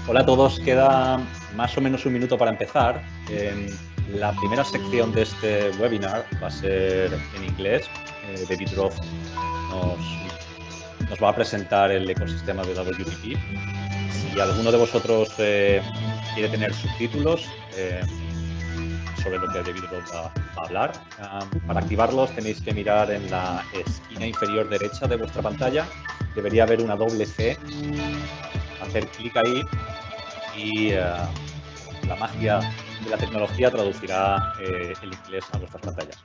Hola a todos, queda más o menos un minuto para empezar. La primera sección de este webinar va a ser en inglés. David Roth nos va a presentar el ecosistema de WPP. Si alguno de vosotros quiere tener subtítulos sobre lo que David Roth va a hablar, para activarlos tenéis que mirar en la esquina inferior derecha de vuestra pantalla. Debería haber una doble C. Hacer clic ahí y la magia de la tecnología traducirá el inglés a vuestras pantallas.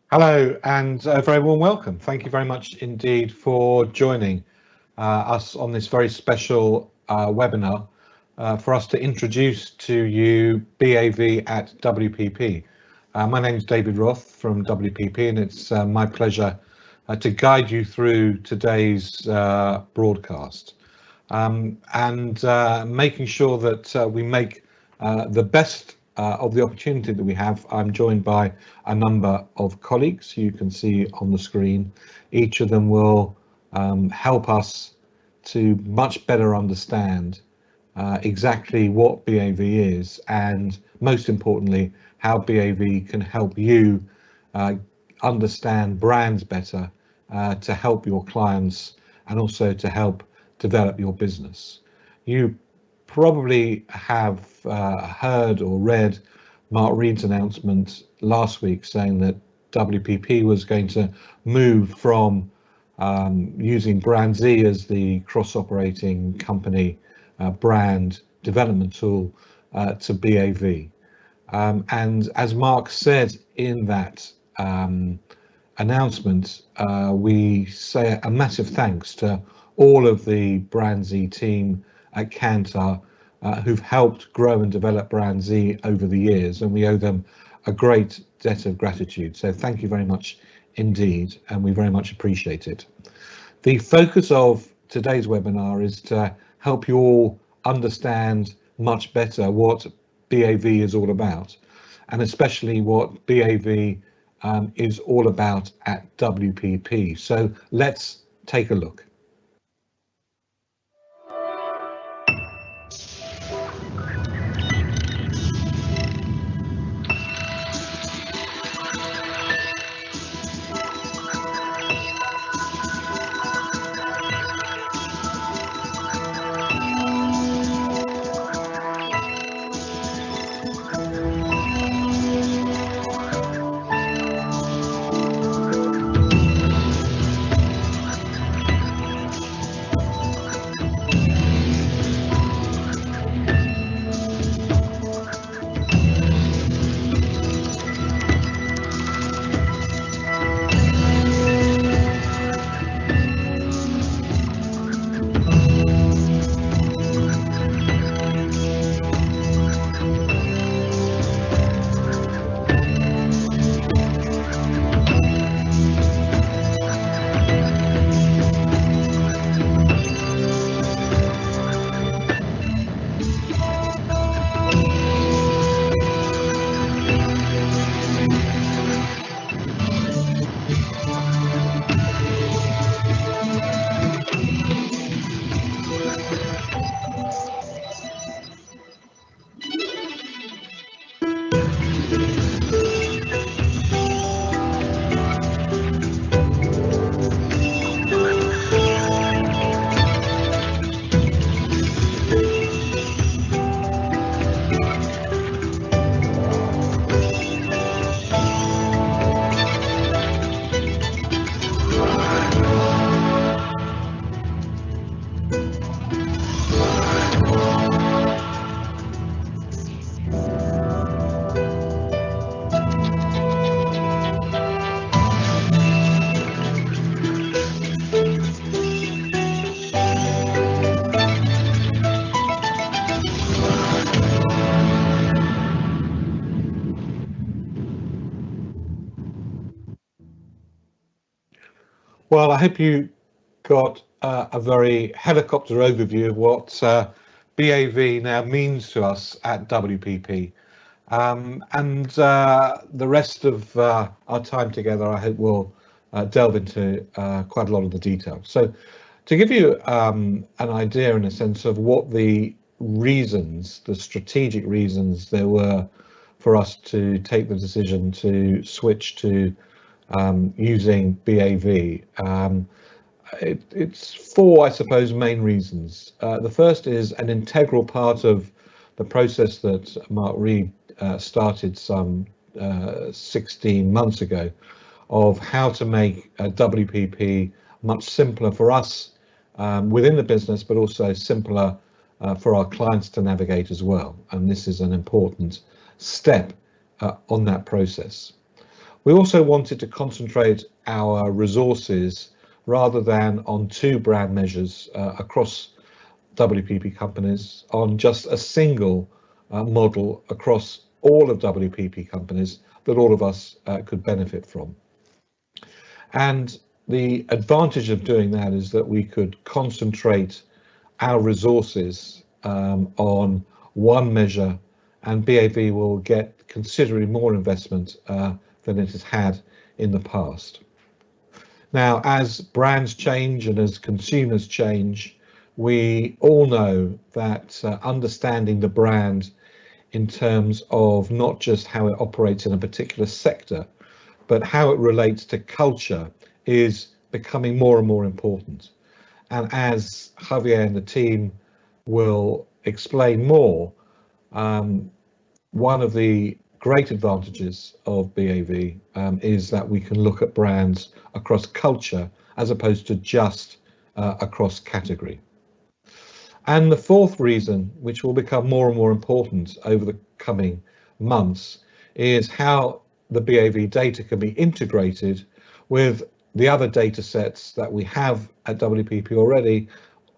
Hello and a very warm welcome. Thank you very much indeed for joining us on this very special webinar for us to introduce to you BAV at WPP. My name is David Roth from WPP and it's my pleasure to guide you through today's broadcast and making sure that we make the best of the opportunity that we have. I'm joined by a number of colleagues you can see on the screen. Each of them will help us to much better understand exactly what BAV is, and most importantly, how BAV can help you understand brands better to help your clients and also to help develop your business. You probably have heard or read Mark Reed's announcement last week saying that WPP was going to move from using Brand Z as the cross-operating company brand development tool to BAV. And as Mark said in that announcement, we say a massive thanks to all of the Brand Z team at Kantar who've helped grow and develop Brand Z over the years, and we owe them a great debt of gratitude. So thank you very much indeed, and we very much appreciate it. The focus of today's webinar is to help you all understand much better what BAV is all about, and especially what BAV is all about at WPP. So let's take a look. Well, I hope you got a very helicopter overview of what BAV now means to us at WPP. And the rest of our time together, I hope we'll delve into quite a lot of the detail. So to give you an idea in a sense of what the reasons, the strategic reasons there were for us to take the decision to switch to using BAV. It's four, I suppose, main reasons. The first is an integral part of the process that Mark Reed started some 16 months ago of how to make WPP much simpler for us within the business, but also simpler for our clients to navigate as well. And this is an important step on that process. We also wanted to concentrate our resources rather than on two brand measures across WPP companies on just a single model across all of WPP companies that all of us could benefit from. And the advantage of doing that is that we could concentrate our resources on one measure, and BAV will get considerably more investment than it has had in the past. Now, as brands change and as consumers change, we all know that understanding the brand in terms of not just how it operates in a particular sector, but how it relates to culture is becoming more and more important. And as Javier and the team will explain more, one of the great advantages of BAV is that we can look at brands across culture as opposed to just across category. And the fourth reason, which will become more and more important over the coming months, is how the BAV data can be integrated with the other data sets that we have at WPP already,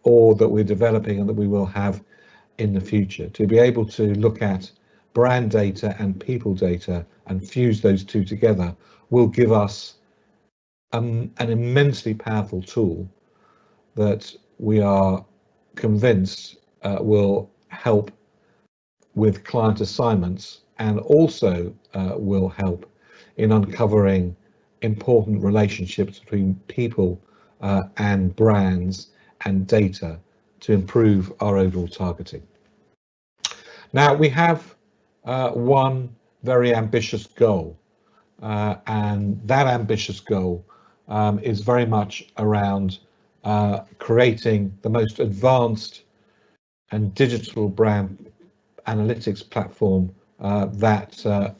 or that we're developing and that we will have in the future. To be able to look at brand data and people data and fuse those two together will give us an immensely powerful tool that we are convinced will help with client assignments, and also will help in uncovering important relationships between people and brands and data to improve our overall targeting. Now, we have one very ambitious goal, and that ambitious goal is very much around creating the most advanced and digital brand analytics platform that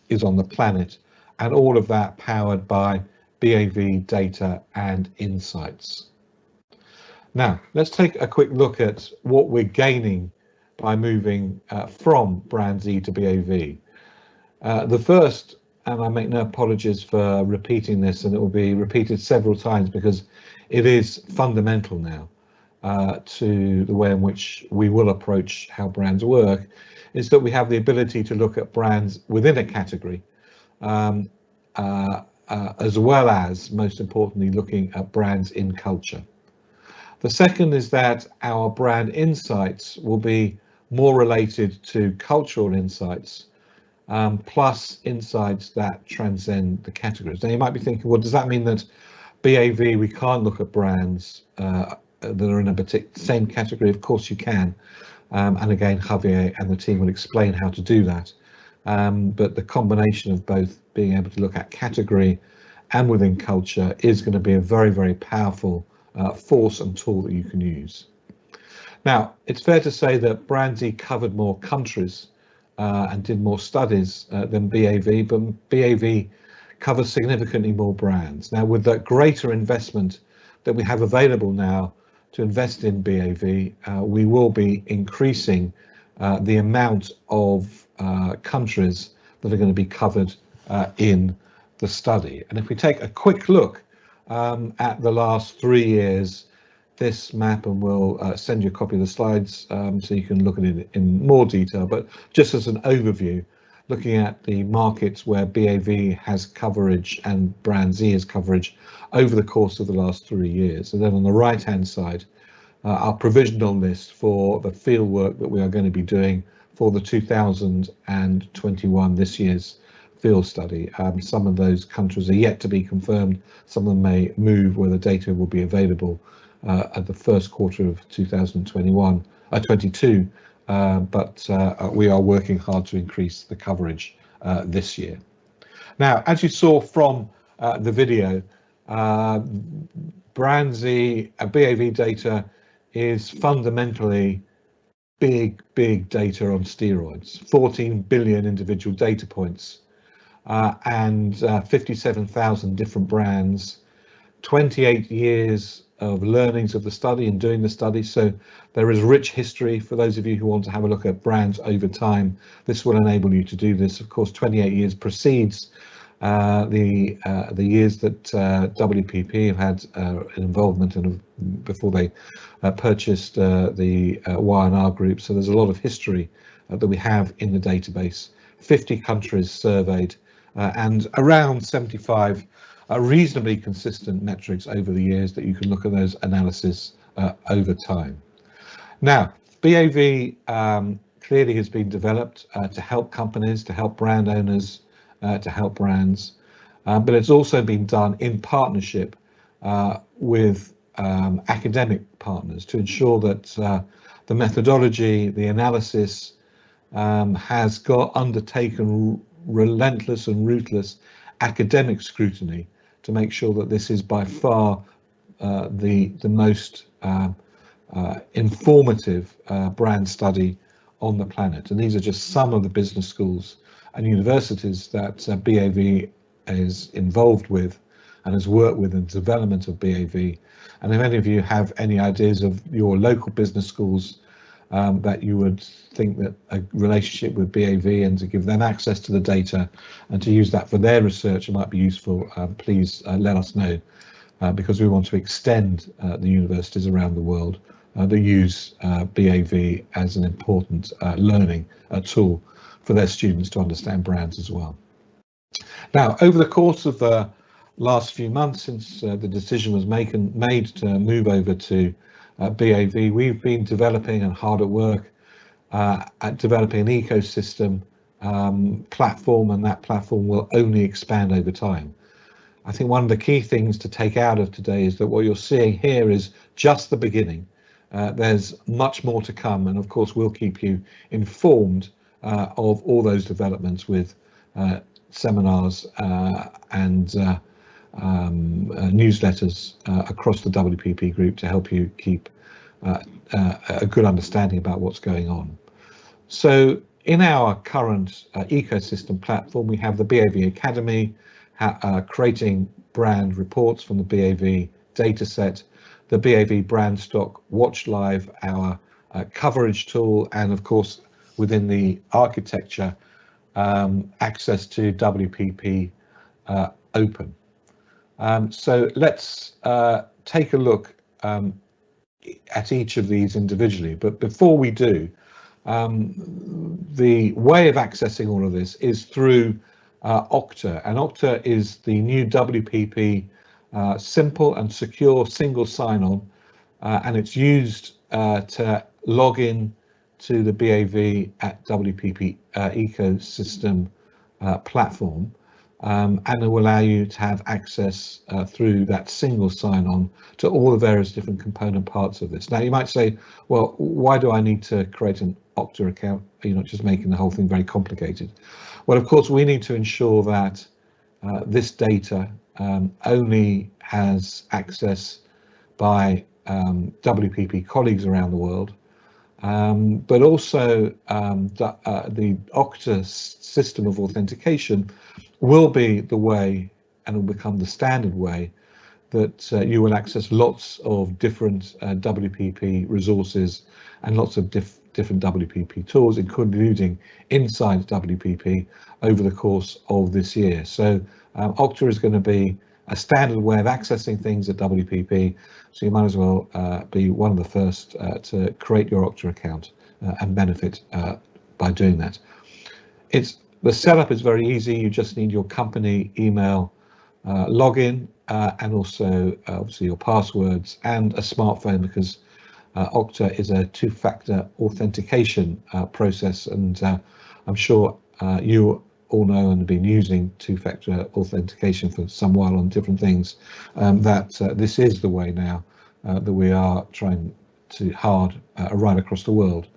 is on the planet, and all of that powered by BAV data and insights. Now, let's take a quick look at what we're gaining by moving from Brands E to BAV. The first, and I make no apologies for repeating this, and it will be repeated several times because it is fundamental now to the way in which we will approach how brands work, is that we have the ability to look at brands within a category, as well as, most importantly, looking at brands in culture. The second is that our brand insights will be more related to cultural insights, plus insights that transcend the categories. Now, you might be thinking, well, does that mean that BAV, we can't look at brands that are in a particular same category? Of course you can. And again, Javier and the team will explain how to do that. But the combination of both being able to look at category and within culture is going to be a very, very powerful force and tool that you can use. Now, it's fair to say that Brands E covered more countries and did more studies than BAV, but BAV covers significantly more brands. Now, with that greater investment that we have available now to invest in BAV, we will be increasing the amount of countries that are going to be covered in the study. And if we take a quick look at the last 3 years, this map, and we'll send you a copy of the slides so you can look at it in more detail, but just as an overview, looking at the markets where BAV has coverage and Brands E has coverage over the course of the last 3 years. And then on the right hand side, our provisional list for the field work that we are going to be doing for the 2021, this year's field study. Some of those countries are yet to be confirmed. Some of them may move where the data will be available at the first quarter of 2022, but we are working hard to increase the coverage this year. Now, as you saw from the video, Brands E BAV data is fundamentally big data on steroids. 14 billion individual data points, and 57,000 different brands, 28 years of learnings of the study and doing the study. So there is rich history for those of you who want to have a look at brands over time. This will enable you to do this. Of course, 28 years precedes the years that WPP have had involvement in before they purchased the Y&R group. So there's a lot of history that we have in the database. 50 countries surveyed, and around 75 reasonably consistent metrics over the years that you can look at those analysis over time. Now, BAV clearly has been developed to help companies, to help brand owners, to help brands, but it's also been done in partnership with academic partners to ensure that the methodology, the analysis has got undertaken relentless and ruthless academic scrutiny to make sure that this is by far the most informative brand study on the planet. And these are just some of the business schools and universities that BAV is involved with and has worked with in the development of BAV. And if any of you have any ideas of your local business schools that you would think that a relationship with BAV and to give them access to the data and to use that for their research, it might be useful, please let us know, because we want to extend the universities around the world that use BAV as an important learning tool for their students to understand brands as well. Now, over the course of the last few months since the decision was made to move over to BAV, we've been developing and hard at work at developing an ecosystem platform, and that platform will only expand over time. I think one of the key things to take out of today is that what you're seeing here is just the beginning. There's much more to come, and of course we'll keep you informed of all those developments with seminars and newsletters across the WPP group to help you keep a good understanding about what's going on. So in our current ecosystem platform, we have the BAV Academy, creating brand reports from the BAV dataset, the BAV Brand Stock Watch Live, our coverage tool, and of course within the architecture, access to WPP Open. So let's take a look at each of these individually, but before we do, the way of accessing all of this is through Okta, and Okta is the new WPP simple and secure single sign-on, and it's used to log in to the BAV at WPP ecosystem platform, and it will allow you to have access through that single sign-on to all the various different component parts of this. Now you might say, well, why do I need to create an Okta account? You're not just making the whole thing very complicated. Well, of course, we need to ensure that this data only has access by WPP colleagues around the world, but also the Okta system of authentication will be the way, and will become the standard way, that you will access lots of different WPP resources and lots of different WPP tools, including inside WPP, over the course of this year. So Okta is going to be a standard way of accessing things at WPP, so you might as well be one of the first to create your Okta account and benefit by doing that. The setup is very easy. You just need your company email login and also obviously your passwords and a smartphone, because Okta is a two-factor authentication process, and I'm sure you all know and have been using two-factor authentication for some while on different things, that this is the way now that we are trying to right across the world,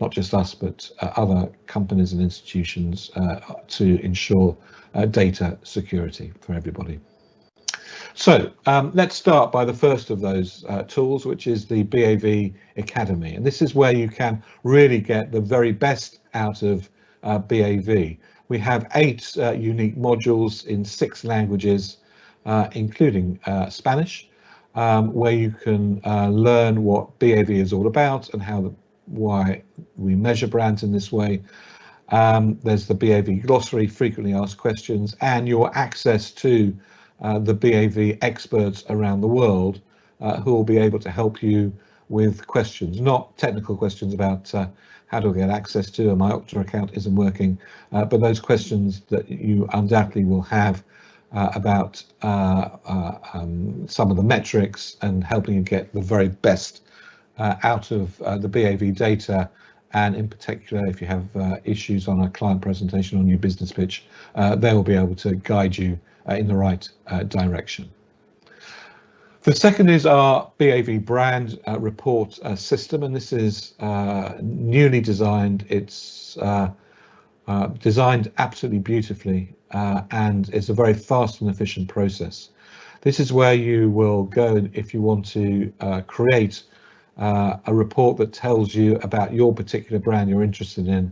not just us, but other companies and institutions, to ensure data security for everybody. So let's start by the first of those tools, which is the BAV Academy. And this is where you can really get the very best out of BAV. We have 8 unique modules in 6 languages, including Spanish, where you can learn what BAV is all about and why we measure brands in this way. There's the BAV glossary, frequently asked questions, and your access to the BAV experts around the world who will be able to help you with questions, not technical questions about how do I get access to my Okta account isn't working, but those questions that you undoubtedly will have about some of the metrics and helping you get the very best out of the BAV data, and in particular if you have issues on a client presentation or new business pitch, they will be able to guide you in the right direction. The second is our BAV brand report system, and this is newly designed. It's designed absolutely beautifully, and it's a very fast and efficient process. This is where you will go if you want to create a report that tells you about your particular brand you're interested in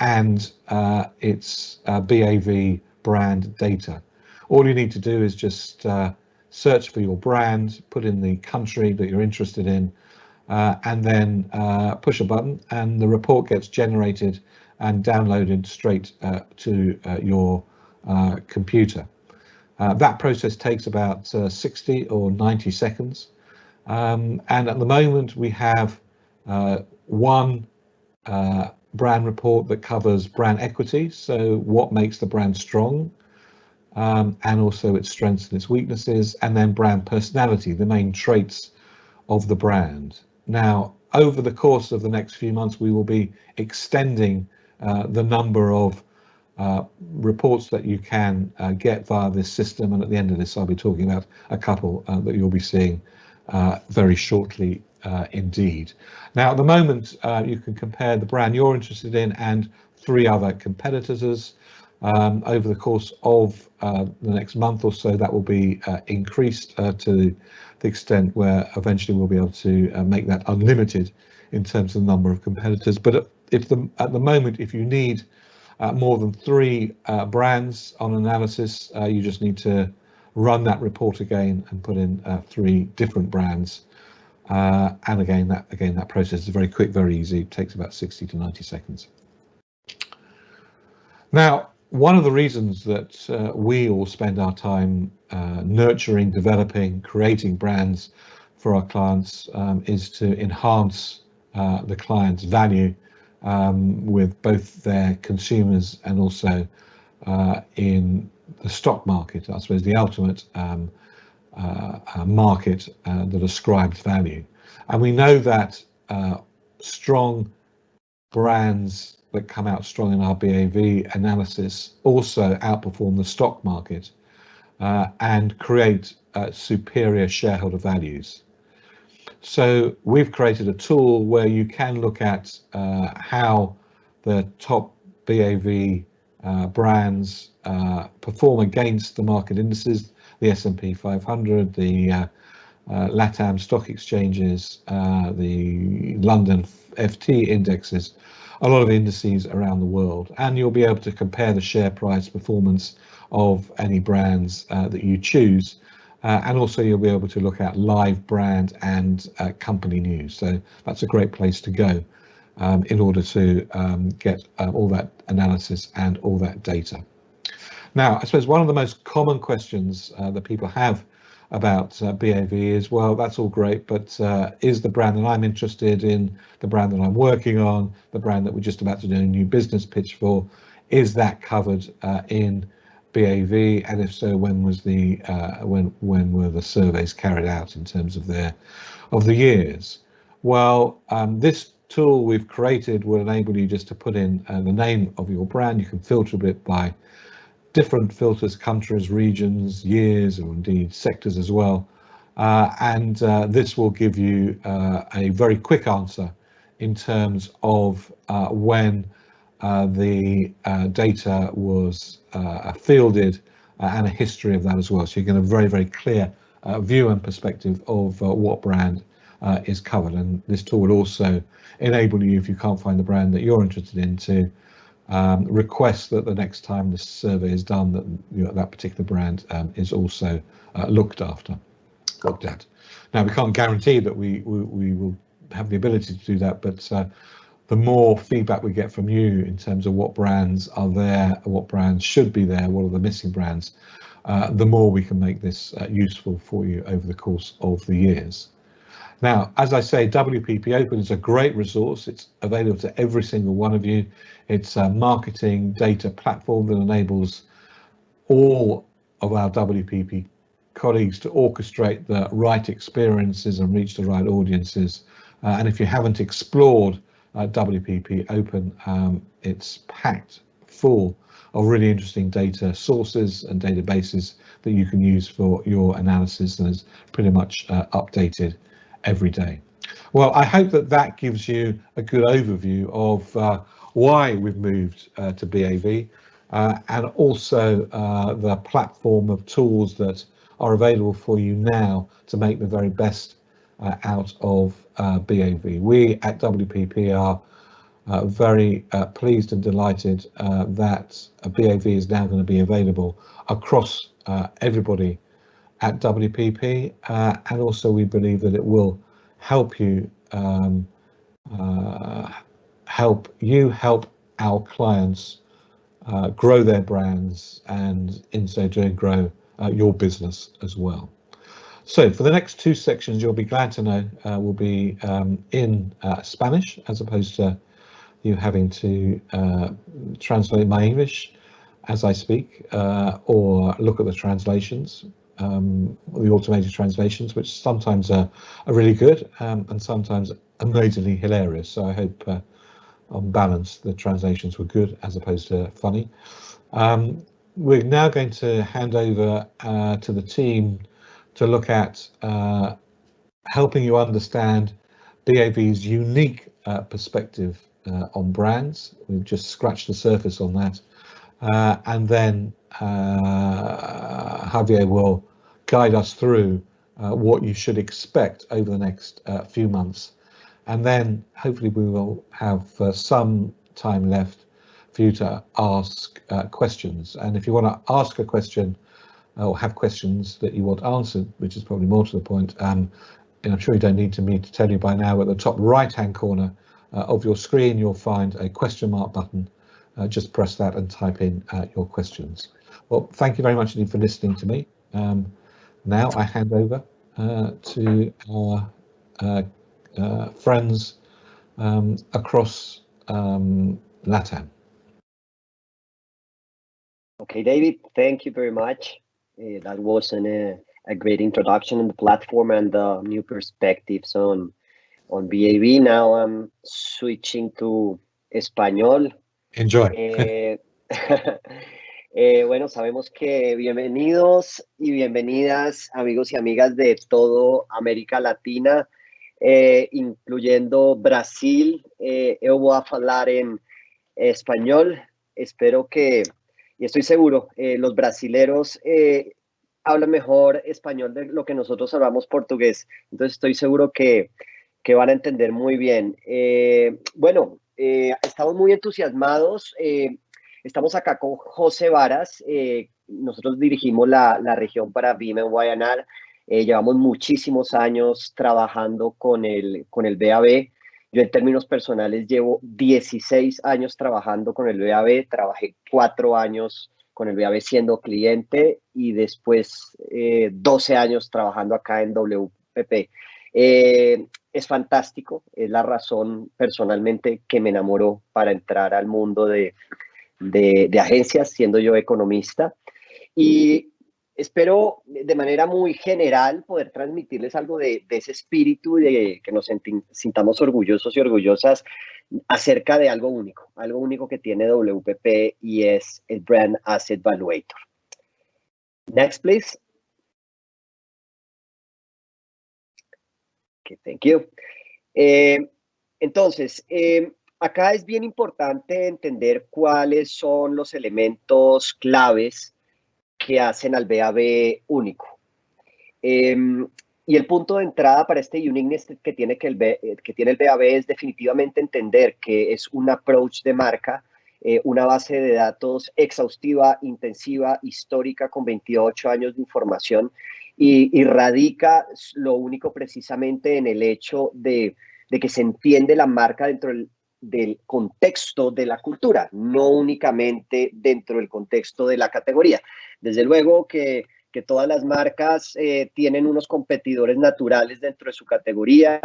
and its BAV brand data. All you need to do is just search for your brand, put in the country that you're interested in, and then push a button, and the report gets generated and downloaded straight to your computer. That process takes about 60 or 90 seconds. And at the moment we have one brand report that covers brand equity, so what makes the brand strong, and also its strengths and its weaknesses, and then brand personality, the main traits of the brand. Now, over the course of the next few months, we will be extending the number of reports that you can get via this system, and at the end of this I'll be talking about a couple that you'll be seeing very shortly indeed. Now, at the moment you can compare the brand you're interested in and 3 other competitors. Over the course of the next month or so, that will be increased to the extent where eventually we'll be able to make that unlimited in terms of the number of competitors. But at the moment, if you need more than 3 brands on analysis, you just need to run that report again and put in 3 different brands. And again, that process is very quick, very easy. It takes about 60 to 90 seconds. Now, one of the reasons that we all spend our time nurturing, developing, creating brands for our clients is to enhance the client's value with both their consumers and also in the stock market. I suppose the ultimate market that ascribes value. And we know that strong brands that come out strong in our BAV analysis also outperform the stock market and create superior shareholder values. So we've created a tool where you can look at how the top BAV brands perform against the market indices, the S&P 500, the LATAM stock exchanges, the London FT indexes, a lot of indices around the world, and you'll be able to compare the share price performance of any brands that you choose, and also you'll be able to look at live brand and company news. So that's a great place to go in order to get all that analysis and all that data. Now, I suppose one of the most common questions that people have about BAV is, well, that's all great, but is the brand that I'm interested in, the brand that I'm working on, the brand that we're just about to do a new business pitch for, is that covered in BAV? And if so, when was the when were the surveys carried out in terms of the years? Well, this tool we've created will enable you just to put in the name of your brand. You can filter it by different filters, countries, regions, years, or indeed sectors as well. And this will give you a very quick answer in terms of when the data was fielded and a history of that as well. So you get a very, very clear view and perspective of what brand is covered. And this tool will also enable you, if you can't find the brand that you're interested in, to request that the next time the survey is done, that that particular brand is also looked at. Now, we can't guarantee that we will have the ability to do that, but the more feedback we get from you in terms of what brands are there, what brands should be there, what are the missing brands, the more we can make this useful for you over the course of the years. Now, as I say, WPP Open is a great resource. It's available to every single one of you. It's a marketing data platform that enables all of our WPP colleagues to orchestrate the right experiences and reach the right audiences. And if you haven't explored WPP Open, it's packed full of really interesting data sources and databases that you can use for your analysis, and is pretty much updated every day. Well, I hope that that gives you a good overview of why we've moved to BAV, and also the platform of tools that are available for you now to make the very best out of BAV. We at WPP are very pleased and delighted that BAV is now going to be available across everybody at WPP, and also we believe that it will help you help our clients grow their brands, and in so doing grow your business as well. So for the next two sections, you'll be glad to know will be in Spanish, as opposed to you having to translate my English as I speak, or look at the translations, the automated translations, which sometimes are really good and sometimes amazingly hilarious. So I hope on balance the translations were good as opposed to funny. We're now going to hand over to the team to look at helping you understand BAV's unique perspective on brands. We've just scratched the surface on that, and then Javier will guide us through what you should expect over the next few months, and then hopefully we will have some time left for you to ask questions. And if you want to ask a question or have questions that you want answered, which is probably more to the point, and I'm sure you don't need me to tell you by now, at the top right hand corner of your screen you'll find a question mark button. Just press that and type in your questions. Well, thank you very much indeed for listening to me. Now I hand over to our friends across LATAM. Okay, David, thank you very much. That was a great introduction on the platform and the new perspectives on BAV. Now I'm switching to Español. Enjoy. Bueno, sabemos que bienvenidos y bienvenidas amigos y amigas de todo América Latina, incluyendo Brasil. Eu vou a falar en español. Espero que, y estoy seguro, los brasileros hablan mejor español de lo que nosotros hablamos portugués. Entonces estoy seguro que van a entender muy bien. Bueno, estamos muy entusiasmados. Estamos acá con José Varas. Nosotros dirigimos la región para BIM en Guayanar. Llevamos muchísimos años trabajando con el BAV. Yo en términos personales llevo 16 años trabajando con el BAV. Trabajé 4 años con el BAV siendo cliente y después 12 años trabajando acá en WPP. Es fantástico, es la razón personalmente que me enamoró para entrar al mundo de agencias, siendo yo economista, y espero de manera muy general poder transmitirles algo de ese espíritu, de que nos sintamos orgullosos y orgullosas acerca de algo único que tiene WPP, y es el Brand Asset Valuator. Next, please. Okay, thank you. Entonces, acá es bien importante entender cuáles son los elementos claves que hacen al BAV único. Y el punto de entrada para este uniqueness que tiene el BAV es definitivamente entender que es un approach de marca, una base de datos exhaustiva, intensiva, histórica, con 28 años de información, y radica lo único precisamente en el hecho de que se entiende la marca dentro del contexto de la cultura, no únicamente dentro del contexto de la categoría. Desde luego que todas las marcas tienen unos competidores naturales dentro de su categoría.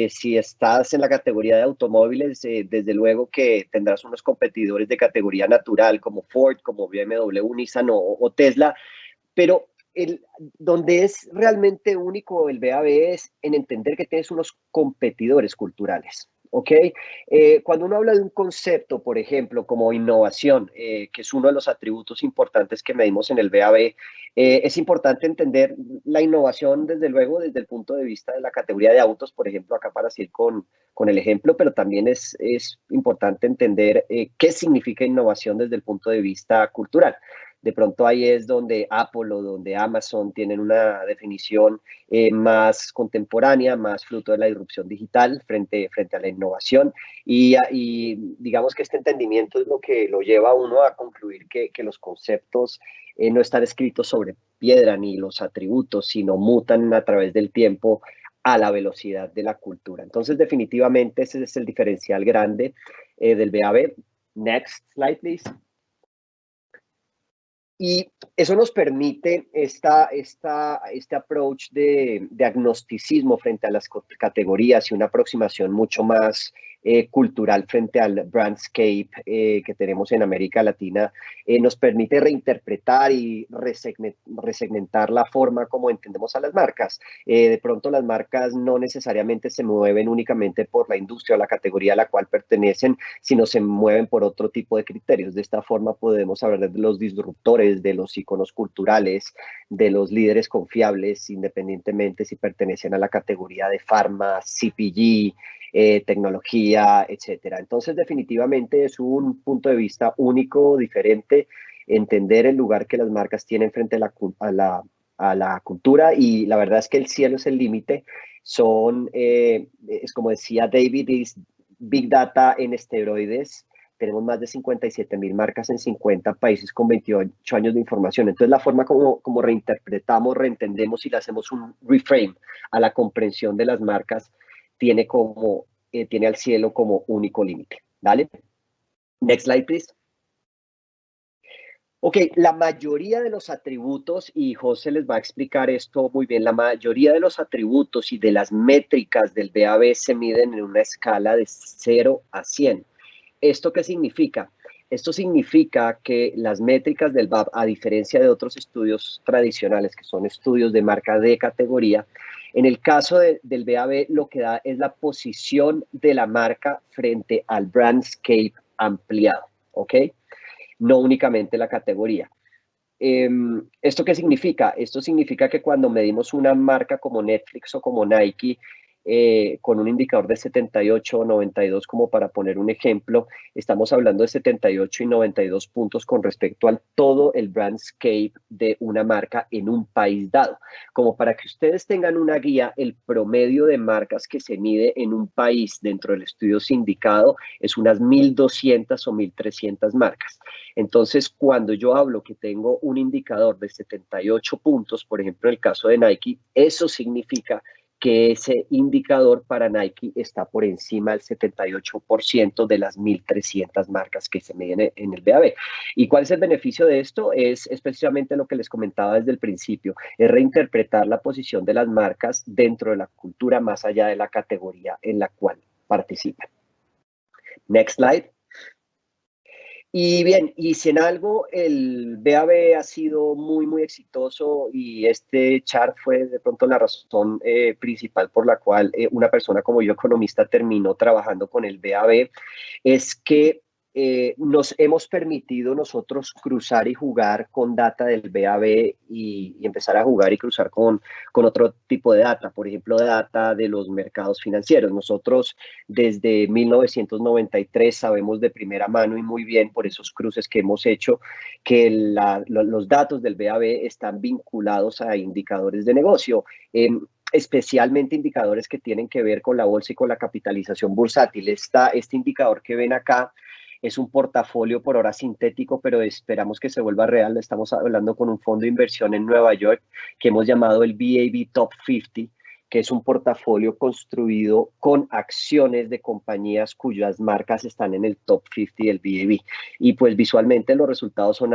Si estás en la categoría de automóviles, desde luego que tendrás unos competidores de categoría natural como Ford, como BMW, Nissan o Tesla, pero donde es realmente único el BAV es en entender que tienes unos competidores culturales. ¿ok? Cuando uno habla de un concepto, por ejemplo, como innovación, que es uno de los atributos importantes que medimos en el BAV, es importante entender la innovación, desde luego, desde el punto de vista de la categoría de autos, por ejemplo, acá para seguir con el ejemplo, pero también es importante entender qué significa innovación desde el punto de vista cultural. De pronto ahí es donde Apple o donde Amazon tienen una definición más contemporánea, más fruto de la disrupción digital frente a la innovación. Y digamos que este entendimiento es lo que lo lleva a uno a concluir que los conceptos no están escritos sobre piedra ni los atributos, sino mutan a través del tiempo a la velocidad de la cultura. Entonces, definitivamente ese es el diferencial grande del BAV. Next slide, please. Y eso nos permite este approach de agnosticismo frente a las categorías y una aproximación mucho más cultural frente al brandscape que tenemos en América Latina. Nos permite reinterpretar y resegmentar la forma como entendemos a las marcas. De pronto las marcas no necesariamente se mueven únicamente por la industria o la categoría a la cual pertenecen, sino se mueven por otro tipo de criterios. De esta forma podemos hablar de los disruptores, de los iconos culturales, de los líderes confiables, independientemente si pertenecen a la categoría de pharma, CPG, tecnología, etcétera. Entonces, definitivamente es un punto de vista único, diferente, entender el lugar que las marcas tienen frente a la cultura, y la verdad es que el cielo es el límite. Es como decía David, es Big Data en esteroides. Tenemos más de 57,000 marcas en 50 países con 28 años de información. Entonces, la forma como reinterpretamos, reentendemos y le hacemos un reframe a la comprensión de las marcas tiene al cielo como único límite. ¿Vale? Next slide, please. Ok, la mayoría de los atributos, y José les va a explicar esto muy bien, la mayoría de los atributos y de las métricas del BAV se miden en una escala de 0 a 100. ¿Esto qué significa? Esto significa que las métricas del BAV, a diferencia de otros estudios tradicionales, que son estudios de marca de categoría, en el caso del BAV lo que da es la posición de la marca frente al brandscape ampliado, ¿ok? No únicamente la categoría. ¿Esto qué significa? Esto significa que cuando medimos una marca como Netflix o como Nike, con un indicador de 78 o 92, como para poner un ejemplo, estamos hablando de 78 y 92 puntos con respecto al todo el brandscape de una marca en un país dado. Como para que ustedes tengan una guía, el promedio de marcas que se mide en un país dentro del estudio sindicado es unas 1,200 o 1,300 marcas. Entonces, cuando yo hablo que tengo un indicador de 78 puntos, por ejemplo, en el caso de Nike, eso significa que ese indicador para Nike está por encima del 78% de las 1,300 marcas que se miden en el BAV. ¿Y cuál es el beneficio de esto? Es precisamente lo que les comentaba desde el principio, es reinterpretar la posición de las marcas dentro de la cultura más allá de la categoría en la cual participan. Next slide. Y bien, y si en algo el BAV ha sido muy, muy exitoso, y este chart fue de pronto la razón principal por la cual una persona como yo, economista, terminó trabajando con el BAV, es que nos hemos permitido nosotros cruzar y jugar con data del BAV y empezar a jugar y cruzar con otro tipo de data, por ejemplo, data de los mercados financieros. Nosotros desde 1993 sabemos de primera mano y muy bien por esos cruces que hemos hecho que los datos del BAV están vinculados a indicadores de negocio. Especialmente indicadores que tienen que ver con la bolsa y con la capitalización bursátil. Este indicador que ven acá es un portafolio por ahora sintético, pero esperamos que se vuelva real. Estamos hablando con un fondo de inversión en Nueva York que hemos llamado el BAV Top 50, que es un portafolio construido con acciones de compañías cuyas marcas están en el top 50 del BAV. Y pues visualmente los resultados son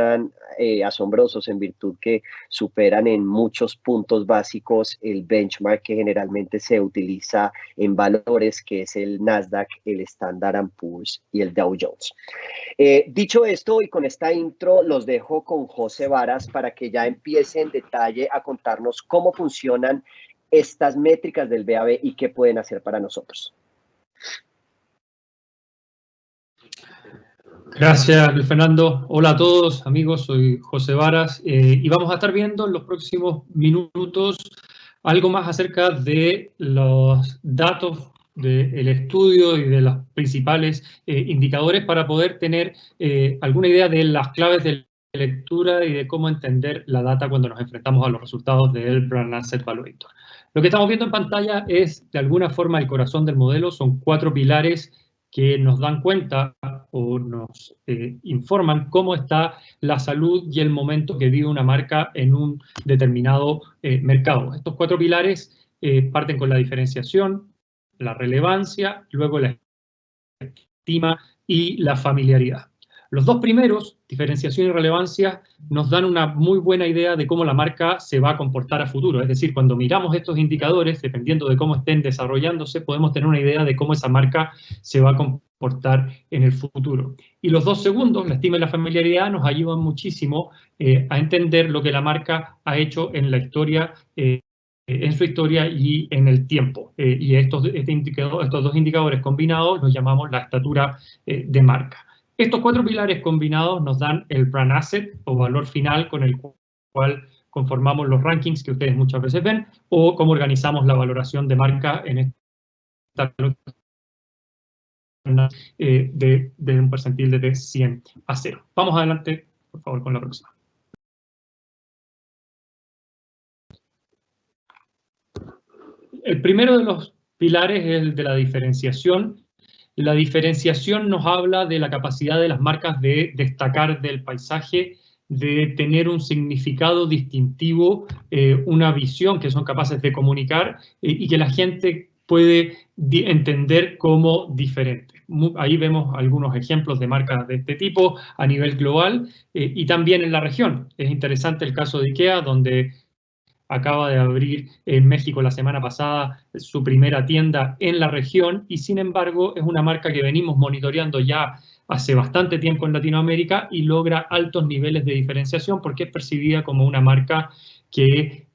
asombrosos, en virtud que superan en muchos puntos básicos el benchmark que generalmente se utiliza en valores, que es el Nasdaq, el Standard & Poor's y el Dow Jones. Dicho esto, y con esta intro, los dejo con José Varas para que ya empiece en detalle a contarnos cómo funcionan estas métricas del BAV y qué pueden hacer para nosotros. Gracias, Luis Fernando. Hola a todos, amigos, soy José Varas y vamos a estar viendo en los próximos minutos algo más acerca de los datos del estudio y de los principales indicadores para poder tener alguna idea de las claves de lectura y de cómo entender la data cuando nos enfrentamos a los resultados del Brand Asset Evaluator. Lo que estamos viendo en pantalla es, de alguna forma, el corazón del modelo. Son 4 pilares que nos dan cuenta o nos informan cómo está la salud y el momento que vive una marca en un determinado mercado. Estos 4 pilares parten con la diferenciación, la relevancia, luego la estima y la familiaridad. Los 2 primeros, diferenciación y relevancia, nos dan una muy buena idea de cómo la marca se va a comportar a futuro. Es decir, cuando miramos estos indicadores, dependiendo de cómo estén desarrollándose, podemos tener una idea de cómo esa marca se va a comportar en el futuro. Y los 2 segundos, la estima y la familiaridad, nos ayudan muchísimo a entender lo que la marca ha hecho en la historia, en su historia y en el tiempo. Y estos 2 indicadores combinados los llamamos la estatura de marca. Estos 4 pilares combinados nos dan el brand asset o valor final con el cual conformamos los rankings que ustedes muchas veces ven, o cómo organizamos la valoración de marca en esta de un percentil de 100 a 0. Vamos adelante, por favor, con la próxima. El primero de los pilares es el de la diferenciación. La diferenciación nos habla de la capacidad de las marcas de destacar del paisaje, de tener un significado distintivo, una visión que son capaces de comunicar y que la gente puede entender como diferente. Ahí vemos algunos ejemplos de marcas de este tipo a nivel global y también en la región. Es interesante el caso de IKEA, donde acaba de abrir en México la semana pasada su primera tienda en la región y sin embargo es una marca que venimos monitoreando ya hace bastante tiempo en Latinoamérica y logra altos niveles de diferenciación porque es percibida como una marca que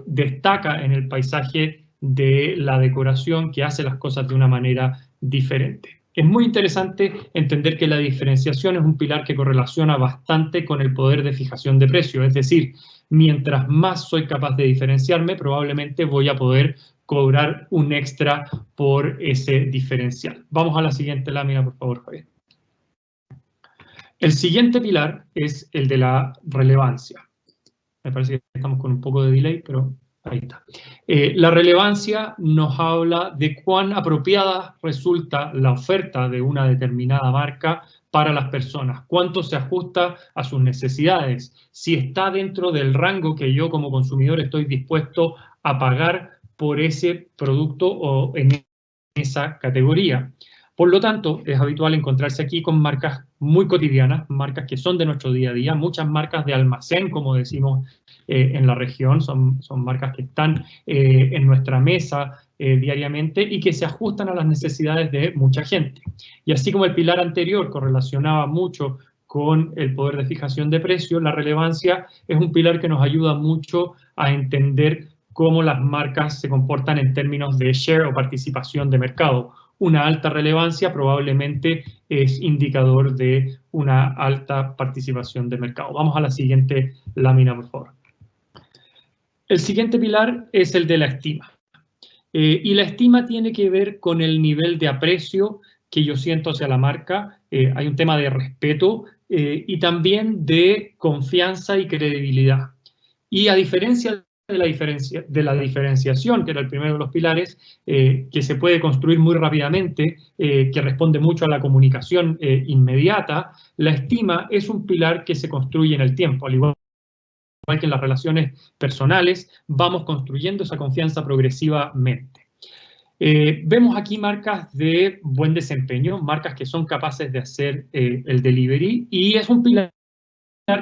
destaca en el paisaje de la decoración, que hace las cosas de una manera diferente. Es muy interesante entender que la diferenciación es un pilar que correlaciona bastante con el poder de fijación de precio, es decir, mientras más soy capaz de diferenciarme, probablemente voy a poder cobrar un extra por ese diferencial. Vamos a la siguiente lámina, por favor, Javier. El siguiente pilar es el de la relevancia. Me parece que estamos con un poco de delay, pero ahí está. La relevancia nos habla de cuán apropiada resulta la oferta de una determinada marca para las personas, cuánto se ajusta a sus necesidades, si está dentro del rango que yo como consumidor estoy dispuesto a pagar por ese producto o en esa categoría. Por lo tanto, es habitual encontrarse aquí con marcas muy cotidianas, marcas que son de nuestro día a día, muchas marcas de almacén, como decimos en la región, son marcas que están en nuestra mesa diariamente y que se ajustan a las necesidades de mucha gente. Y así como el pilar anterior correlacionaba mucho con el poder de fijación de precio, la relevancia es un pilar que nos ayuda mucho a entender cómo las marcas se comportan en términos de share o participación de mercado. Una alta relevancia probablemente es indicador de una alta participación de mercado. Vamos a la siguiente lámina, por favor. El siguiente pilar es el de la estima. Y la estima tiene que ver con el nivel de aprecio que yo siento hacia la marca. Hay un tema de respeto y también de confianza y credibilidad. Y a diferencia de la diferenciación, que era el primero de los pilares, que se puede construir muy rápidamente, que responde mucho a la comunicación inmediata, la estima es un pilar que se construye en el tiempo, al igual que en las relaciones personales, vamos construyendo esa confianza progresivamente. Vemos aquí marcas de buen desempeño, marcas que son capaces de hacer el delivery, y es un pilar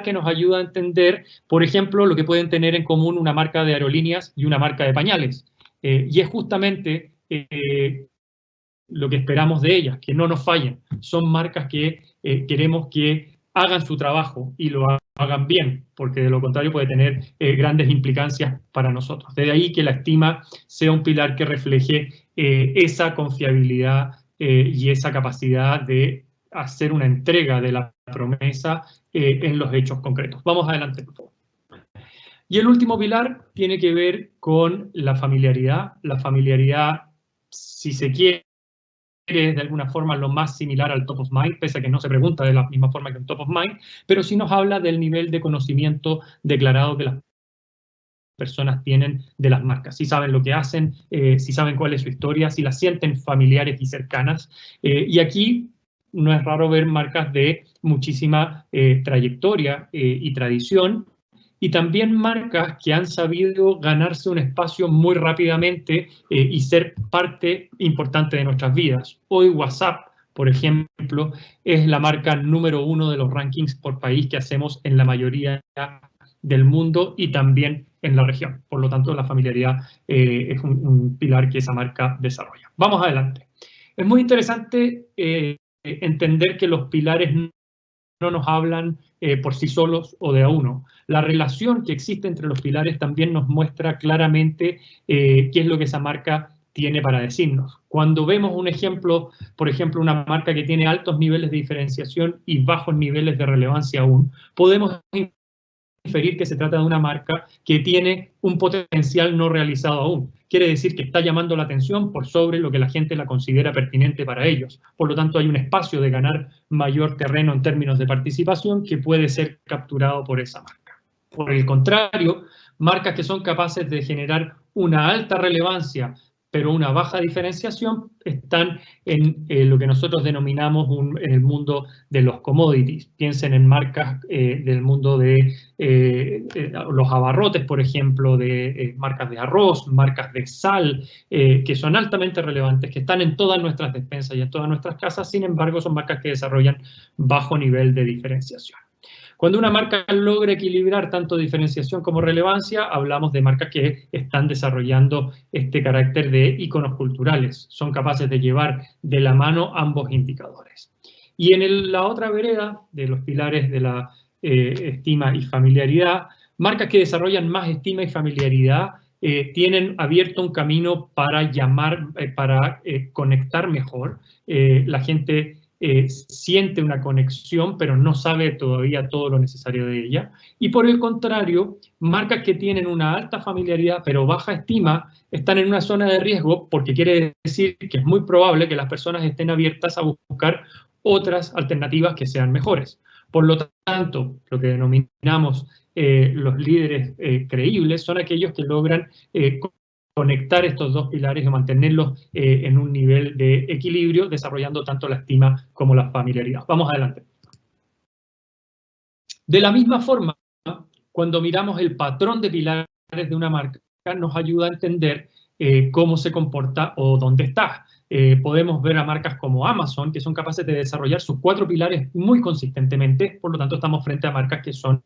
que nos ayuda a entender, por ejemplo, lo que pueden tener en común una marca de aerolíneas y una marca de pañales. Y es justamente lo que esperamos de ellas, que no nos fallen. Son marcas que queremos que hagan su trabajo y lo hagan bien, porque de lo contrario puede tener grandes implicancias para nosotros. De ahí que la estima sea un pilar que refleje esa confiabilidad y esa capacidad de hacer una entrega de la promesa en los hechos concretos. Vamos adelante, por favor. Y el último pilar tiene que ver con la familiaridad. La familiaridad, si se quiere, es de alguna forma lo más similar al top of mind, pese a que no se pregunta de la misma forma que un top of mind, pero sí nos habla del nivel de conocimiento declarado que las personas tienen de las marcas, si saben lo que hacen, si saben cuál es su historia, si las sienten familiares y cercanas. Y aquí no es raro ver marcas de muchísima trayectoria y tradición, y también marcas que han sabido ganarse un espacio muy rápidamente y ser parte importante de nuestras vidas. Hoy WhatsApp, por ejemplo, es la marca número 1 de los rankings por país que hacemos en la mayoría del mundo y también en la región. Por lo tanto, la familiaridad es un pilar que esa marca desarrolla. Vamos adelante. Es muy interesante entender que los pilares no nos hablan por sí solos o de a uno. La relación que existe entre los pilares también nos muestra claramente qué es lo que esa marca tiene para decirnos. Cuando vemos un ejemplo, por ejemplo, una marca que tiene altos niveles de diferenciación y bajos niveles de relevancia aún, podemos inferir que se trata de una marca que tiene un potencial no realizado aún. Quiere decir que está llamando la atención por sobre lo que la gente la considera pertinente para ellos. Por lo tanto, hay un espacio de ganar mayor terreno en términos de participación que puede ser capturado por esa marca. Por el contrario, marcas que son capaces de generar una alta relevancia pero una baja diferenciación, están en lo que nosotros denominamos en el mundo de los commodities. Piensen en marcas del mundo de los abarrotes, por ejemplo, de marcas de arroz, marcas de sal, que son altamente relevantes, que están en todas nuestras despensas y en todas nuestras casas, sin embargo, son marcas que desarrollan bajo nivel de diferenciación. Cuando una marca logra equilibrar tanto diferenciación como relevancia, hablamos de marcas que están desarrollando este carácter de íconos culturales. Son capaces de llevar de la mano ambos indicadores. Y en la otra vereda de los pilares de la estima y familiaridad, marcas que desarrollan más estima y familiaridad tienen abierto un camino para conectar mejor. La gente siente una conexión, pero no sabe todavía todo lo necesario de ella. Y por el contrario, marcas que tienen una alta familiaridad, pero baja estima, están en una zona de riesgo porque quiere decir que es muy probable que las personas estén abiertas a buscar otras alternativas que sean mejores. Por lo tanto, lo que denominamos los líderes creíbles son aquellos que logran conectar estos dos pilares y mantenerlos en un nivel de equilibrio, desarrollando tanto la estima como la familiaridad. Vamos adelante. De la misma forma, cuando miramos el patrón de pilares de una marca, nos ayuda a entender cómo se comporta o dónde está. Podemos ver a marcas como Amazon, que son capaces de desarrollar sus 4 pilares muy consistentemente, por lo tanto estamos frente a marcas que son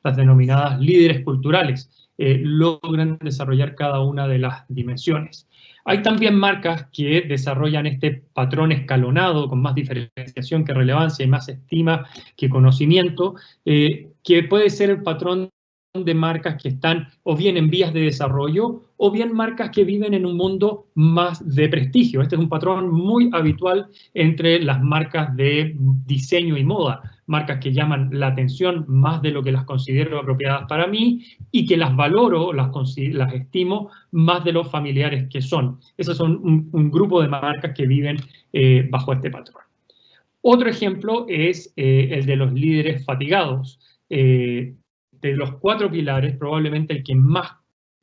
las denominadas líderes culturales. Logran desarrollar cada una de las dimensiones. Hay también marcas que desarrollan este patrón escalonado con más diferenciación que relevancia y más estima que conocimiento, que puede ser el patrón de marcas que están o bien en vías de desarrollo o bien marcas que viven en un mundo más de prestigio. Este es un patrón muy habitual entre las marcas de diseño y moda, marcas que llaman la atención más de lo que las considero apropiadas para mí y que las valoro, las estimo más de los familiares que son. Esos son un grupo de marcas que viven bajo este patrón. Otro ejemplo es el de los líderes fatigados. De los 4 pilares, probablemente el que más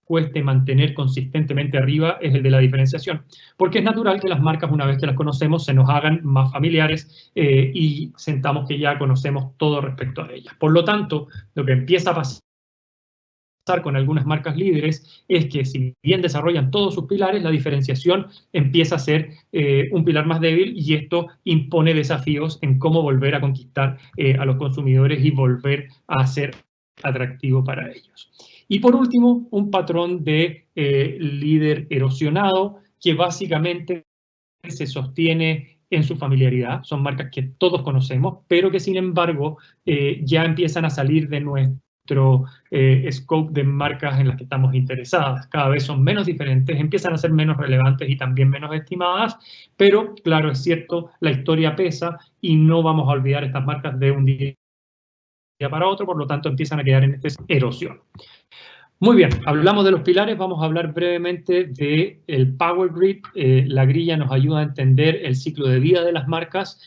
cueste mantener consistentemente arriba es el de la diferenciación, porque es natural que las marcas, una vez que las conocemos, se nos hagan más familiares y sentamos que ya conocemos todo respecto a ellas. Por lo tanto, lo que empieza a pasar con algunas marcas líderes es que si bien desarrollan todos sus pilares, la diferenciación empieza a ser un pilar más débil y esto impone desafíos en cómo volver a conquistar a los consumidores y volver a ser atractivo para ellos. Y por último, un patrón de líder erosionado que básicamente se sostiene en su familiaridad. Son marcas que todos conocemos, pero que sin embargo ya empiezan a salir de nuestro nuestro scope de marcas en las que estamos interesadas. Cada vez son menos diferentes, empiezan a ser menos relevantes y también menos estimadas, pero claro, es cierto, la historia pesa y no vamos a olvidar estas marcas de un día para otro, por lo tanto empiezan a quedar en esta erosión. Muy bien, hablamos de los pilares, vamos a hablar brevemente del Power Grid. La grilla nos ayuda a entender el ciclo de vida de las marcas.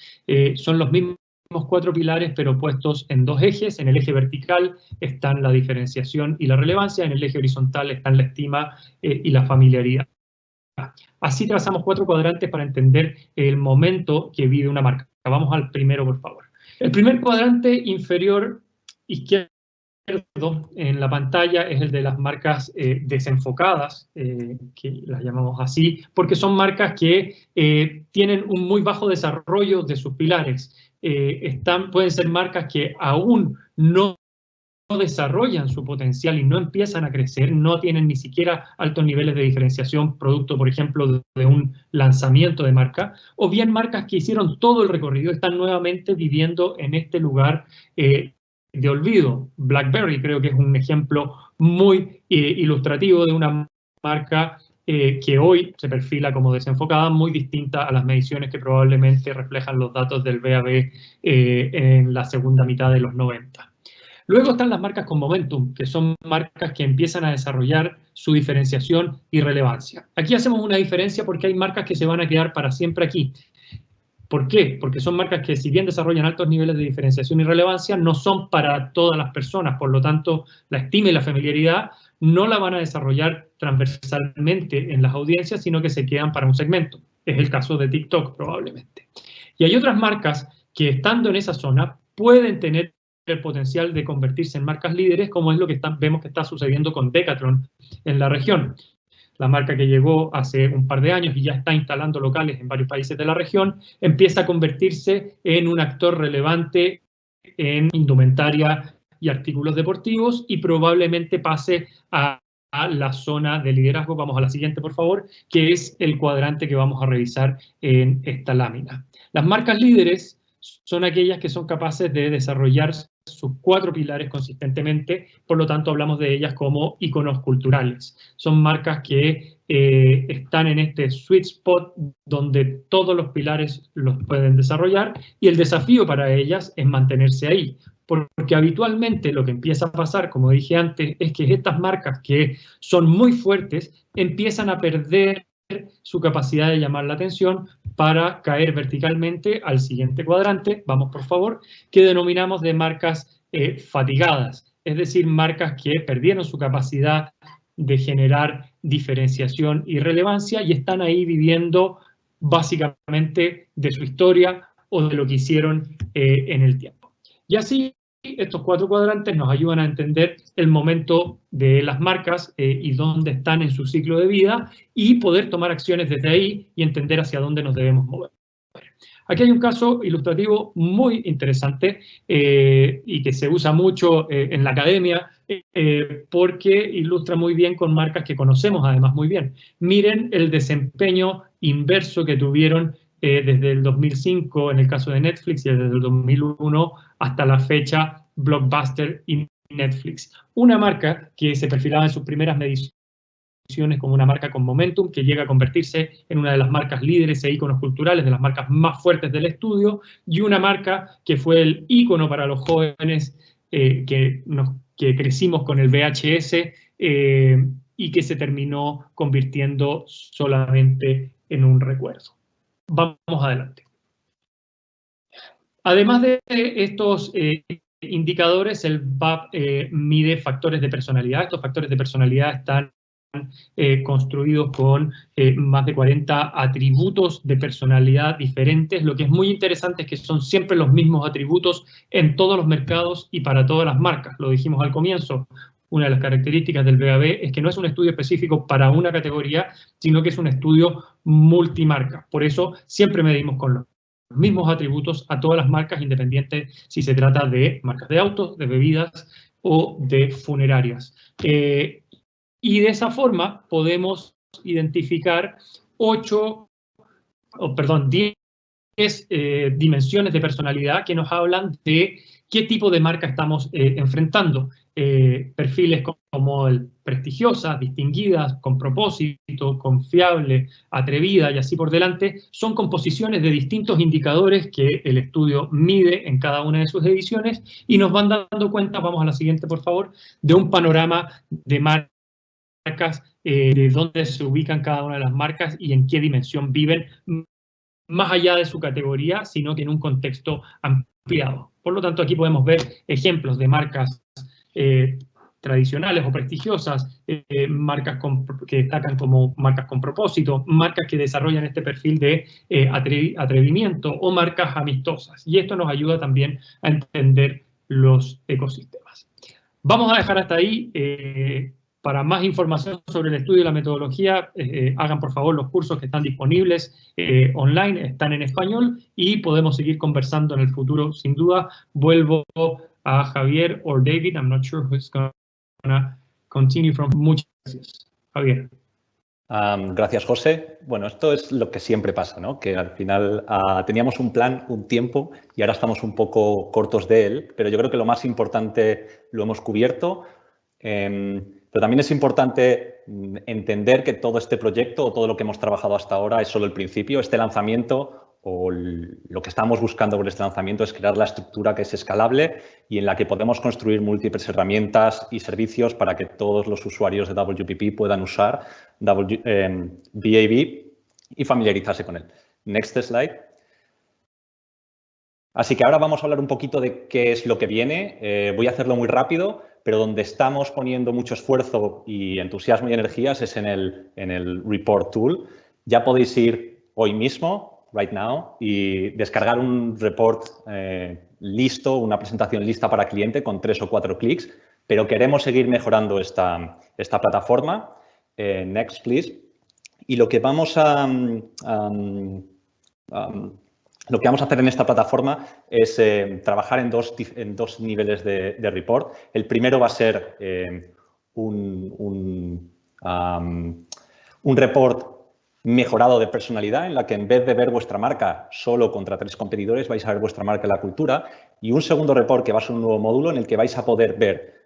Son los mismos 4 pilares, pero puestos en 2 ejes. En el eje vertical están la diferenciación y la relevancia, en el eje horizontal están la estima y la familiaridad. Así trazamos 4 cuadrantes para entender el momento que vive una marca. Vamos al primero, por favor. El primer cuadrante inferior izquierdo en la pantalla es el de las marcas desenfocadas, que las llamamos así, porque son marcas que tienen un muy bajo desarrollo de sus pilares. Pueden ser marcas que aún no desarrollan su potencial y no empiezan a crecer, no tienen ni siquiera altos niveles de diferenciación, producto, por ejemplo, de un lanzamiento de marca, o bien marcas que hicieron todo el recorrido, están nuevamente viviendo en este lugar de olvido. BlackBerry creo que es un ejemplo muy ilustrativo de una marca que hoy se perfila como desenfocada, muy distinta a las mediciones que probablemente reflejan los datos del BAV en la segunda mitad de los 90. Luego están las marcas con momentum, que son marcas que empiezan a desarrollar su diferenciación y relevancia. Aquí hacemos una diferencia porque hay marcas que se van a quedar para siempre aquí. ¿Por qué? Porque son marcas que, si bien desarrollan altos niveles de diferenciación y relevancia, no son para todas las personas. Por lo tanto, la estima y la familiaridad no la van a desarrollar transversalmente en las audiencias, sino que se quedan para un segmento. Es el caso de TikTok, probablemente. Y hay otras marcas que, estando en esa zona, pueden tener el potencial de convertirse en marcas líderes, como es lo que vemos que está sucediendo con Decathlon en la región. La marca que llegó hace un par de años y ya está instalando locales en varios países de la región, empieza a convertirse en un actor relevante en indumentaria y artículos deportivos y probablemente pase a la zona de liderazgo. Vamos a la siguiente, por favor, que es el cuadrante que vamos a revisar en esta lámina. Las marcas líderes son aquellas que son capaces de desarrollar sus 4 pilares consistentemente, por lo tanto hablamos de ellas como íconos culturales. Son marcas que están en este sweet spot donde todos los pilares los pueden desarrollar y el desafío para ellas es mantenerse ahí, porque habitualmente lo que empieza a pasar, como dije antes, es que estas marcas que son muy fuertes empiezan a perder su capacidad de llamar la atención para caer verticalmente al siguiente cuadrante, vamos por favor, que denominamos de marcas fatigadas, es decir, marcas que perdieron su capacidad de generar diferenciación y relevancia y están ahí viviendo básicamente de su historia o de lo que hicieron en el tiempo. Y así, estos 4 cuadrantes nos ayudan a entender el momento de las marcas y dónde están en su ciclo de vida y poder tomar acciones desde ahí y entender hacia dónde nos debemos mover. Aquí hay un caso ilustrativo muy interesante y que se usa mucho en la academia porque ilustra muy bien con marcas que conocemos además muy bien. Miren el desempeño inverso que tuvieron desde el 2005 en el caso de Netflix y desde el 2001 hasta la fecha Blockbuster y Netflix. Una marca que se perfilaba en sus primeras mediciones como una marca con momentum, que llega a convertirse en una de las marcas líderes e íconos culturales, de las marcas más fuertes del estudio, y una marca que fue el ícono para los jóvenes que crecimos con el VHS y que se terminó convirtiendo solamente en un recuerdo. Vamos adelante. Además de estos indicadores, el BAV mide factores de personalidad. Estos factores de personalidad están construidos con más de 40 atributos de personalidad diferentes. Lo que es muy interesante es que son siempre los mismos atributos en todos los mercados y para todas las marcas. Lo dijimos al comienzo. Una de las características del BAV es que no es un estudio específico para una categoría, sino que es un estudio multimarca. Por eso siempre medimos con los mismos atributos a todas las marcas, independiente si se trata de marcas de autos, de bebidas o de funerarias. Y de esa forma podemos identificar 10 dimensiones de personalidad que nos hablan de qué tipo de marca estamos enfrentando. Perfiles como el prestigiosas, distinguidas, con propósito, confiable, atrevida y así por delante, son composiciones de distintos indicadores que el estudio mide en cada una de sus ediciones y nos van dando cuenta, vamos a la siguiente por favor, de un panorama de marcas, de dónde se ubican cada una de las marcas y en qué dimensión viven, más allá de su categoría, sino que en un contexto ampliado. Por lo tanto, aquí podemos ver ejemplos de marcas tradicionales o prestigiosas, marcas que destacan como marcas con propósito, marcas que desarrollan este perfil de atrevimiento o marcas amistosas. Y esto nos ayuda también a entender los ecosistemas. Vamos a dejar hasta ahí. Para más información sobre el estudio y la metodología, hagan por favor los cursos que están disponibles online, están en español y podemos seguir conversando en el futuro. Sin duda, vuelvo a Javier o David. I'm not sure who's going to continue from. Muchas gracias. Javier. Gracias, José. Bueno, esto es lo que siempre pasa, ¿no? Que al final teníamos un plan, un tiempo, y ahora estamos un poco cortos de él, pero yo creo que lo más importante lo hemos cubierto. Pero también es importante entender que todo este proyecto o todo lo que hemos trabajado hasta ahora es solo el principio. Este lanzamiento o lo que estamos buscando con este lanzamiento es crear la estructura que es escalable y en la que podemos construir múltiples herramientas y servicios para que todos los usuarios de WPP puedan usar BAV y familiarizarse con él. Next slide. Así que ahora vamos a hablar un poquito de qué es lo que viene. Voy a hacerlo muy rápido, pero donde estamos poniendo mucho esfuerzo y entusiasmo y energías es en el Report Tool. Ya podéis ir hoy mismo, right now, y descargar un report listo, una presentación lista para cliente con 3 o 4 clics, pero queremos seguir mejorando esta plataforma. Next, please. Y lo que vamos a hacer en esta plataforma es trabajar en dos niveles de report. El primero va a ser un report mejorado de personalidad, en la que en vez de ver vuestra marca solo contra 3 competidores, vais a ver vuestra marca en la cultura. Y un segundo report que va a ser un nuevo módulo en el que vais a poder ver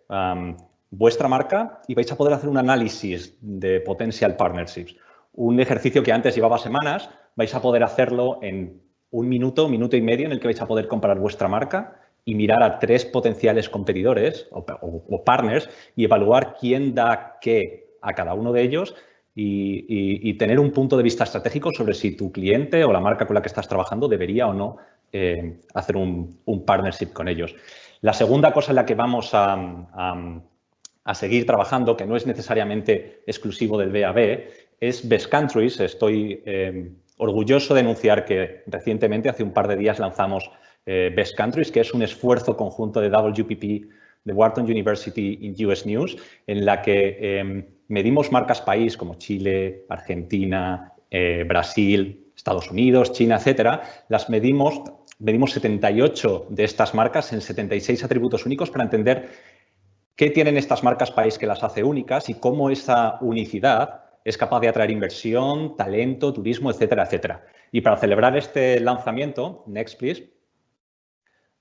vuestra marca y vais a poder hacer un análisis de potential partnerships. Un ejercicio que antes llevaba semanas, vais a poder hacerlo en un minuto, minuto y medio, en el que vais a poder comparar vuestra marca y mirar a 3 potenciales competidores o partners y evaluar quién da qué a cada uno de ellos y tener un punto de vista estratégico sobre si tu cliente o la marca con la que estás trabajando debería o no hacer un partnership con ellos. La segunda cosa en la que vamos a seguir trabajando, que no es necesariamente exclusivo del BAV, es Best Countries. Estoy orgulloso de anunciar que recientemente, hace un par de días, lanzamos Best Countries, que es un esfuerzo conjunto de WPP, de Wharton University y US News, en la que medimos marcas país como Chile, Argentina, Brasil, Estados Unidos, China, etcétera. Las medimos 78 de estas marcas en 76 atributos únicos para entender qué tienen estas marcas país que las hace únicas y cómo esa unicidad es capaz de atraer inversión, talento, turismo, etcétera, etcétera. Y para celebrar este lanzamiento, next please,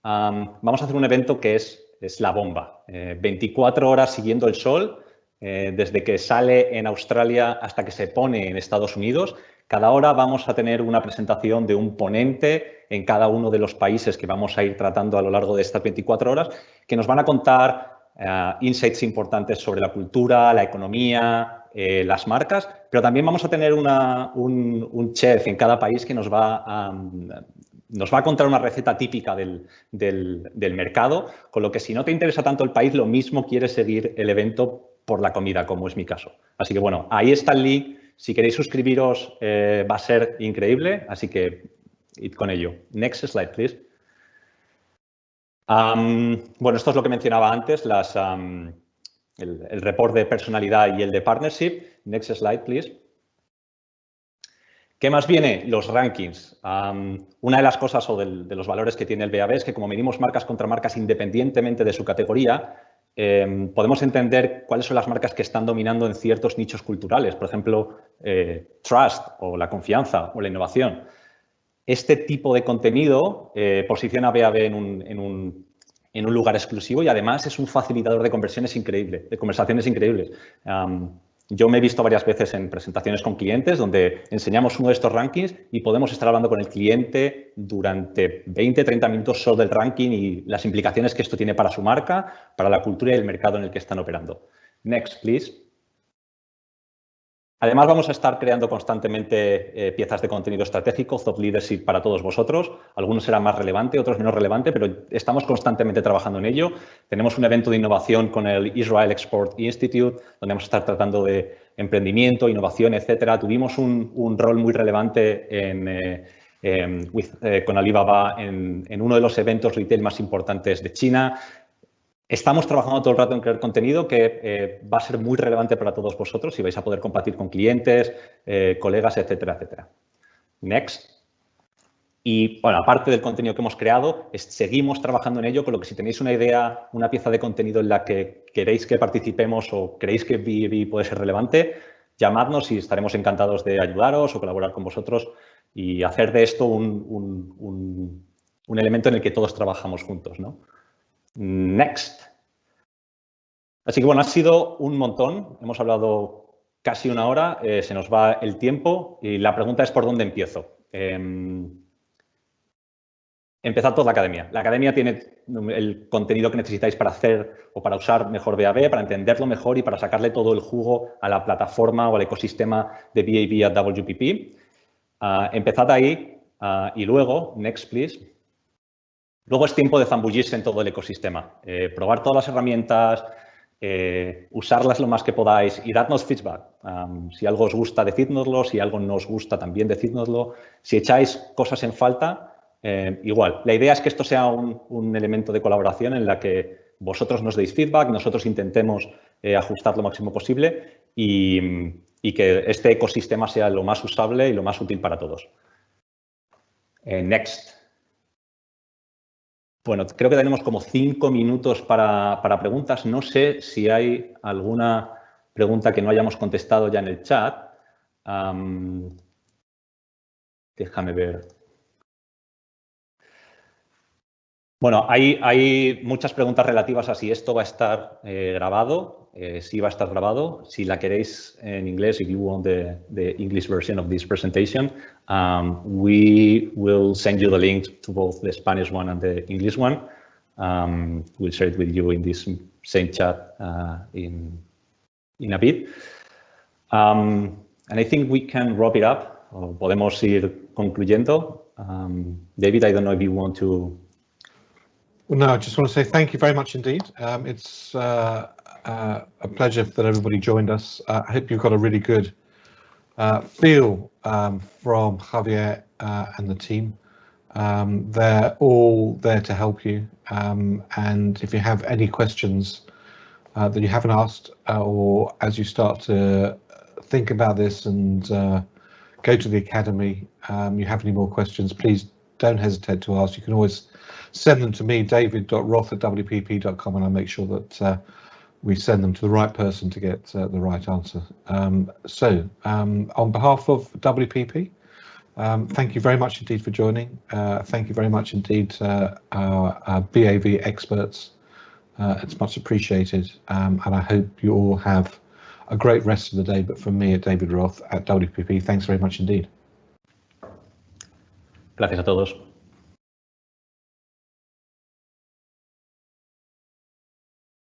vamos a hacer un evento que es la bomba. 24 horas siguiendo el sol, desde que sale en Australia hasta que se pone en Estados Unidos. Cada hora vamos a tener una presentación de un ponente en cada uno de los países que vamos a ir tratando a lo largo de estas 24 horas, que nos van a contar insights importantes sobre la cultura, la economía, las marcas, pero también vamos a tener un chef en cada país que nos va a contar una receta típica del mercado, con lo que si no te interesa tanto el país, lo mismo quieres seguir el evento por la comida, como es mi caso. Así que bueno, ahí está el link. Si queréis suscribiros, va a ser increíble, así que id con ello. Next slide, please. Bueno, esto es lo que mencionaba antes, el report de personalidad y el de partnership. Next slide, please. ¿Qué más viene? Los rankings. Una de las cosas o de los valores que tiene el BAV es que como medimos marcas contra marcas independientemente de su categoría, podemos entender cuáles son las marcas que están dominando en ciertos nichos culturales. Por ejemplo, trust o la confianza o la innovación. Este tipo de contenido posiciona a BAV en en un lugar exclusivo y además es un facilitador de conversaciones increíbles. Yo me he visto varias veces en presentaciones con clientes donde enseñamos uno de estos rankings y podemos estar hablando con el cliente durante 20, 30 minutos solo del ranking y las implicaciones que esto tiene para su marca, para la cultura y el mercado en el que están operando. Next, please. Además, vamos a estar creando constantemente piezas de contenido estratégico, thought leadership para todos vosotros. Algunos serán más relevantes, otros menos relevantes, pero estamos constantemente trabajando en ello. Tenemos un evento de innovación con el Israel Export Institute, donde vamos a estar tratando de emprendimiento, innovación, etcétera. Tuvimos un rol muy relevante con Alibaba en uno de los eventos retail más importantes de China. Estamos trabajando todo el rato en crear contenido que va a ser muy relevante para todos vosotros y vais a poder compartir con clientes, colegas, etcétera, etcétera. Next. Y, bueno, aparte del contenido que hemos creado, seguimos trabajando en ello, con lo que si tenéis una idea, una pieza de contenido en la que queréis que participemos o creéis que BAV puede ser relevante, llamadnos y estaremos encantados de ayudaros o colaborar con vosotros y hacer de esto un elemento en el que todos trabajamos juntos, ¿no? Next. Así que bueno, ha sido un montón. Hemos hablado casi una hora, se nos va el tiempo y la pregunta es ¿por dónde empiezo? Empezad por la academia. La academia tiene el contenido que necesitáis para hacer o para usar mejor BAV, para entenderlo mejor y para sacarle todo el jugo a la plataforma o al ecosistema de BAV at WPP. Empezad ahí y luego, next please. Luego es tiempo de zambullirse en todo el ecosistema, probar todas las herramientas, usarlas lo más que podáis y dadnos feedback. Si algo os gusta, decídnoslo. Si algo no os gusta, también decídnoslo. Si echáis cosas en falta, igual. La idea es que esto sea un elemento de colaboración en la que vosotros nos deis feedback, nosotros intentemos ajustar lo máximo posible y que este ecosistema sea lo más usable y lo más útil para todos. Next. Bueno, creo que tenemos como 5 minutos para preguntas. No sé si hay alguna pregunta que no hayamos contestado ya en el chat. Déjame ver. Bueno, hay muchas preguntas relativas a si esto va a estar grabado. Sí va a estar grabado. Si la queréis en inglés, if you want the English version of this presentation, we will send you the link to both the Spanish one and the English one. We'll share it with you in this same chat in a bit. And I think we can wrap it up. Podemos ir concluyendo. David, I don't know if you want to. Well, no, I just want to say thank you very much indeed. It's a pleasure that everybody joined us. I hope you've got a really good feel from Javier and the team. They're all there to help you. And if you have any questions that you haven't asked or as you start to think about this and go to the academy, you have any more questions, please don't hesitate to ask. You can always send them to me, david.roth@wpp.com, and I'll make sure that we send them to the right person to get the right answer. On behalf of WPP, thank you very much indeed for joining. Thank you very much indeed to our BAV experts. It's much appreciated, and I hope you all have a great rest of the day. But from me at David Roth at WPP, thanks very much indeed. Gracias a todos.